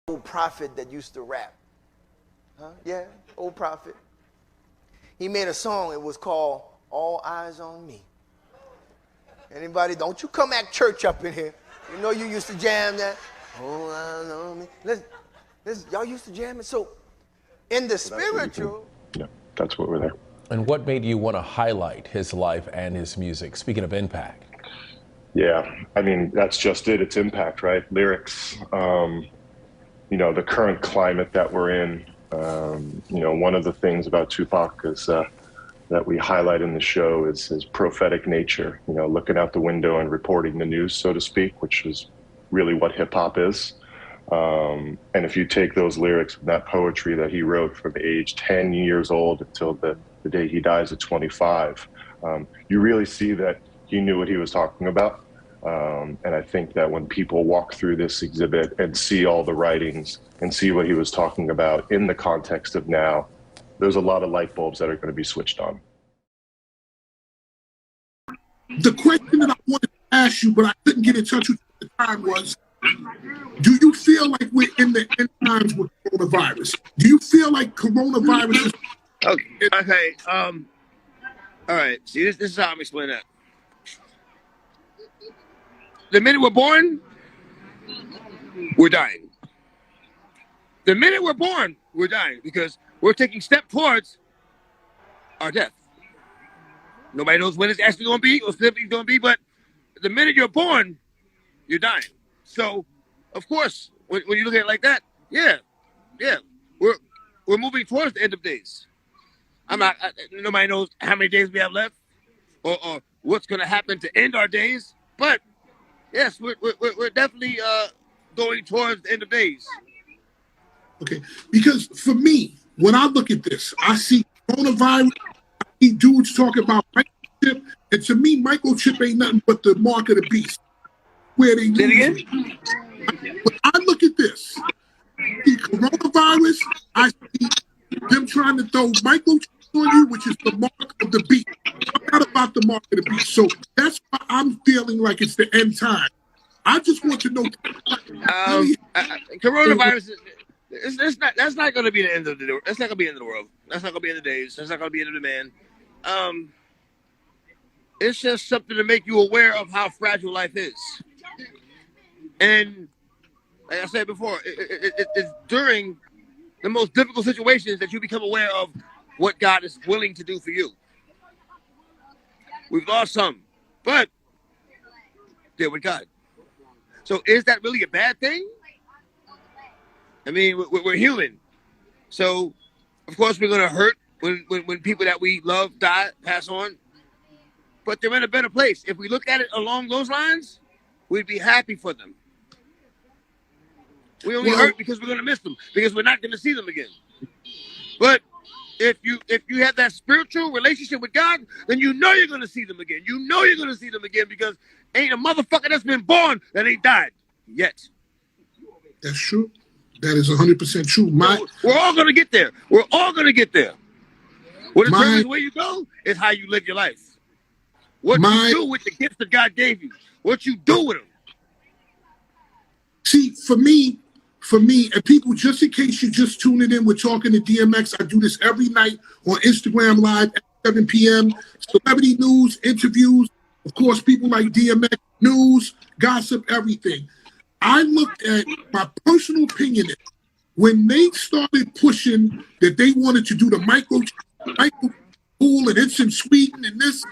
old prophet that used to rap. Huh? Yeah, old prophet. He made a song. It was called All Eyes on Me. Anybody? Don't you come act church up in here. You know you used to jam that. All eyes on me. Listen, y'all used to jam it. So in the spiritual. Yeah, that's what we're there. And what made you want to highlight his life and his music? Speaking of impact. Yeah, I mean, that's just it. It's impact, right? Lyrics, you know, the current climate that we're in. You know, one of the things about Tupac is that we highlight in the show is his prophetic nature, you know, looking out the window and reporting the news, so to speak, which is really what hip hop is. And if you take those lyrics and that poetry that he wrote from age 10 years old until the day he dies at 25, you really see that he knew what he was talking about. And I think that when people walk through this exhibit and see all the writings and see what he was talking about in the context of now, there's a lot of light bulbs that are going to be switched on. The question that I wanted to ask you, but I couldn't get in touch with you at the time was, do you feel like we're in the end times with coronavirus? Do you feel like coronavirus is... Okay. All right. See, this is how I'm explaining that. The minute we're born, we're dying. The minute we're born, we're dying because we're taking step towards our death. Nobody knows when it's actually going to be or simply going to be, but the minute you're born, you're dying. So, of course, when you look at it like that, yeah, we're moving towards the end of days. Nobody knows how many days we have left or what's going to happen to end our days, but yes, we're definitely going towards the end of days. Okay, because for me, when I look at this, I see coronavirus, I see dudes talking about microchip, and to me, microchip ain't nothing but the mark of the beast. Where they lose. When I look at this, the coronavirus, I see them trying to throw microchips on you, which is the mark of the beast. I'm not about the mark of the beast, so that's why I'm feeling like it's the end time. I just want to know. Coronavirus. That's not going to be the end of the. That's not going to be the end of the world. That's not going to be the end of days. That's not going to be the end of the man. It's just something to make you aware of how fragile life is. And like I said before, it's during the most difficult situations that you become aware of what God is willing to do for you. We've lost some, but they're with God. So is that really a bad thing? I mean, we're human. So, of course, we're going to hurt when people that we love die, pass on. But they're in a better place. If we look at it along those lines, we'd be happy for them. We only hurt because we're going to miss them, because we're not going to see them again. But if you have that spiritual relationship with God, then you know you're going to see them again. You know you're going to see them again because ain't a motherfucker that's been born that ain't died yet. That's true. That is 100% true. We're all going to get there. We're all going to get there. What determines where you go is how you live your life. What you do with the gifts that God gave you. What you do with them. See, for me, and people, just in case you're just tuning in, we're talking to DMX. I do this every night on Instagram Live at 7 p.m. Celebrity news, interviews, of course, people like DMX, news, gossip, everything. I looked at my personal opinion when they started pushing that they wanted to do the micro pool and instant sweeten and this.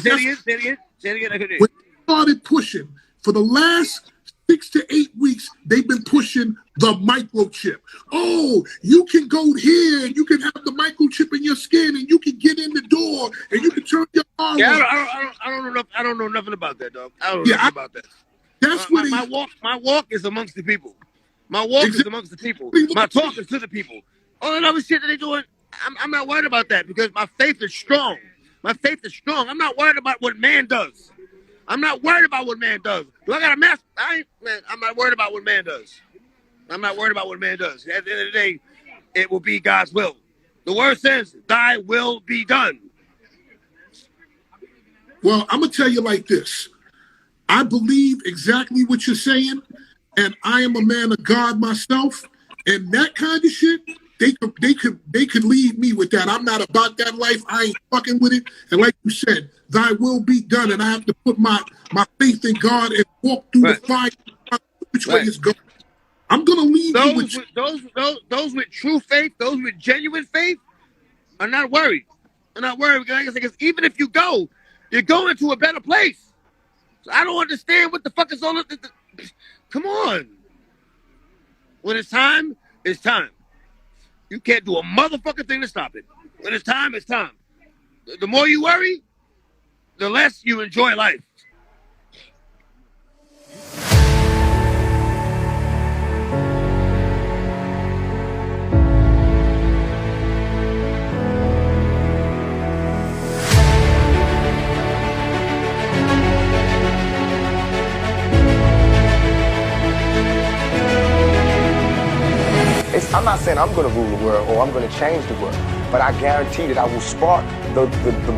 Say it again. When they started pushing for the last 6 to 8 weeks, they've been pushing the microchip. Oh, you can go here and you can have the microchip in your skin and you can get in the door and you can turn your arm. Yeah, I don't know nothing about that, dog. I don't know nothing about that. That's what my walk is amongst the people. My walk is amongst the people. My talk is to the people. All that other shit that they're doing, I'm not worried about that because my faith is strong. My faith is strong. I'm not worried about what man does. I'm not worried about what man does. Do I got a mask? I'm not worried about what man does. I'm not worried about what man does. At the end of the day, it will be God's will. The word says, thy will be done. Well, I'm going to tell you like this. I believe exactly what you're saying. and I am a man of God myself, and that kind of shit, they could leave me with that. I'm not about that life. I ain't fucking with it. And like you said, thy will be done, and I have to put my faith in God and walk through the fire, which way it's going. I'm gonna leave you with those with true faith, those with genuine faith, are not worried. They're not worried because even if you go, you're going to a better place. So I don't understand what the fuck is all of this. Come on. When it's time, it's time. You can't do a motherfucking thing to stop it. When it's time, it's time. The more you worry, the less you enjoy life. I'm not saying I'm going to rule the world or I'm going to change the world, but I guarantee that I will spark the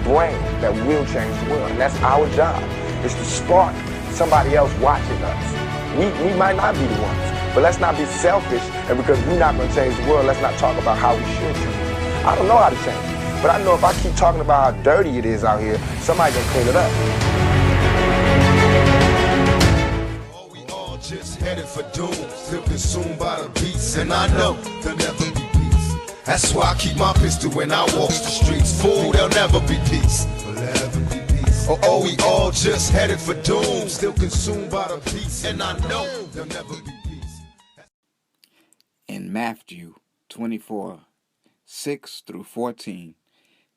brain that will change the world. And that's our job, is to spark somebody else watching us. We might not be the ones, but let's not be selfish, and because we're not going to change the world, let's not talk about how we should change it. I don't know how to change it, but I know if I keep talking about how dirty it is out here, somebody can clean it up. Just headed for doom, still consumed by the beats, and I know there'll never be peace. That's why I keep my pistol when I walk the streets. Fool, there'll never be peace. Will there ever be peace? Oh, we all just headed for doom, still consumed by the beats, and I know there'll never be peace. In Matthew 24:6-14,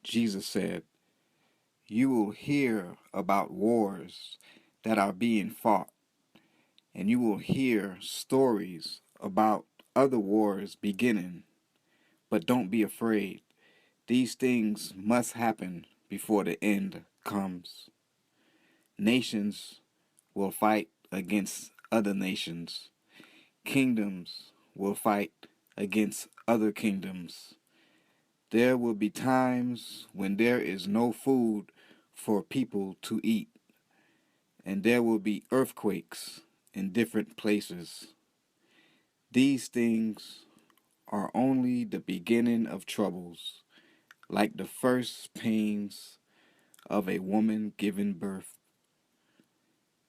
Jesus said, "You will hear about wars that are being fought, and you will hear stories about other wars beginning. But don't be afraid. These things must happen before the end comes. Nations will fight against other nations. Kingdoms will fight against other kingdoms. There will be times when there is no food for people to eat, and there will be earthquakes in different places. These things are only the beginning of troubles, like the first pains of a woman giving birth.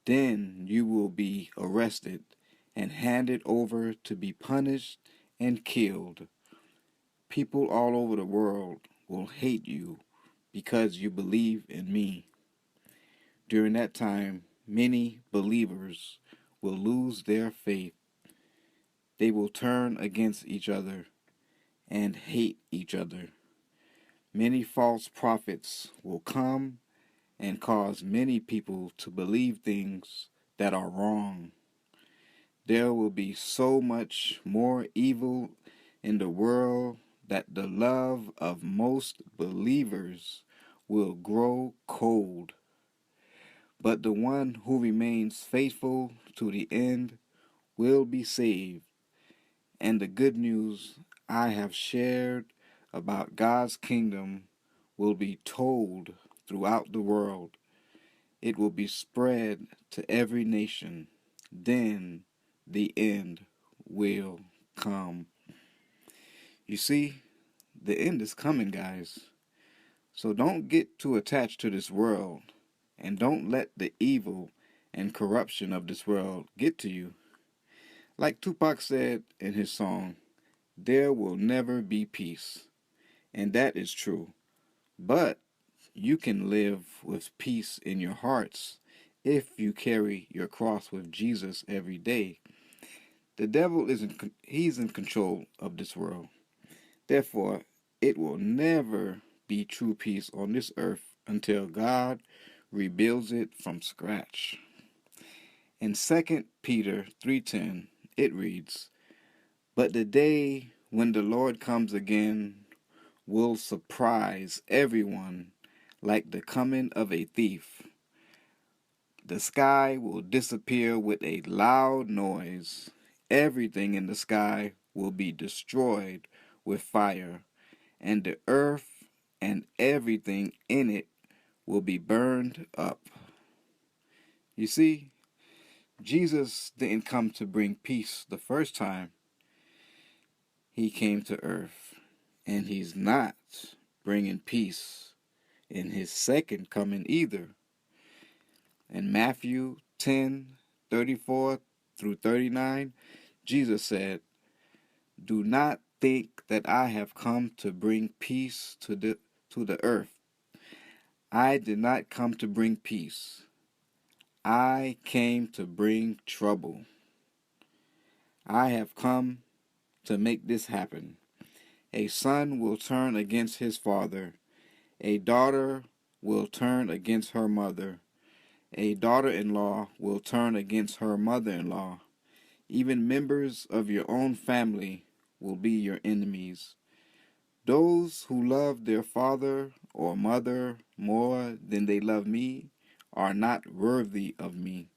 Then you will be arrested and handed over to be punished and killed. People all over the world will hate you because you believe in me. During that time, many believers will lose their faith. They will turn against each other and hate each other. Many false prophets will come and cause many people to believe things that are wrong. There will be so much more evil in the world that the love of most believers will grow cold. But the one who remains faithful to the end will be saved. And the good news I have shared about God's kingdom will be told throughout the world. It will be spread to every nation. Then the end will come." You see, the end is coming, guys. So don't get too attached to this world, and don't let the evil and corruption of this world get to you. Like Tupac said in his song, "There will never be peace." And that is true. But you can live with peace in your hearts if you carry your cross with Jesus every day. The devil he's in control of this world. Therefore, it will never be true peace on this earth until God rebuilds it from scratch. In 2 Peter 3:10, it reads, "But the day when the Lord comes again will surprise everyone like the coming of a thief. The sky will disappear with a loud noise. Everything in the sky will be destroyed with fire, and the earth and everything in it will be burned up." You see, Jesus didn't come to bring peace the first time he came to earth, and he's not bringing peace in his second coming either. In Matthew 10:34 through 39, Jesus said, "Do not think that I have come to bring peace to the earth. I did not come to bring peace. I came to bring trouble. I have come to make this happen. A son will turn against his father. A daughter will turn against her mother. A daughter-in-law will turn against her mother-in-law. Even members of your own family will be your enemies. Those who love their father or mother more than they love me are not worthy of me.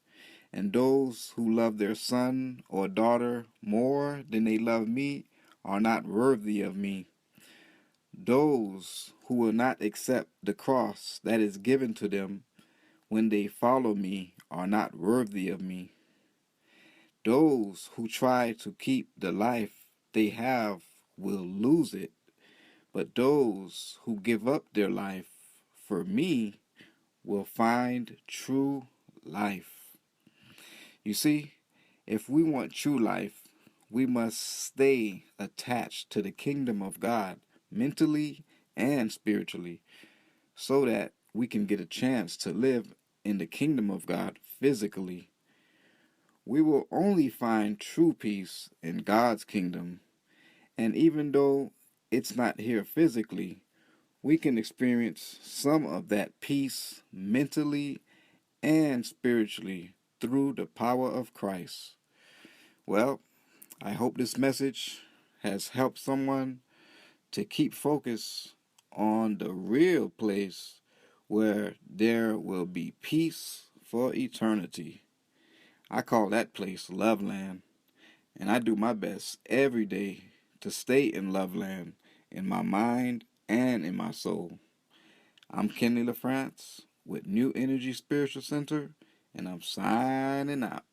And those who love their son or daughter more than they love me are not worthy of me. Those who will not accept the cross that is given to them when they follow me are not worthy of me. Those who try to keep the life they have will lose it, but those who give up their life for me will find true life. You see, if we want true life, we must stay attached to the kingdom of God mentally and spiritually so that we can get a chance to live in the kingdom of God physically. We will only find true peace in God's kingdom, and even though it's not here physically, we can experience some of that peace mentally and spiritually through the power of Christ. Well, I hope this message has helped someone to keep focus on the real place where there will be peace for eternity. I call that place Love Land, and I do my best every day to stay in Love Land in my mind and in my soul. I'm Kenny LaFrance with New Energy Spiritual Center, and I'm signing out.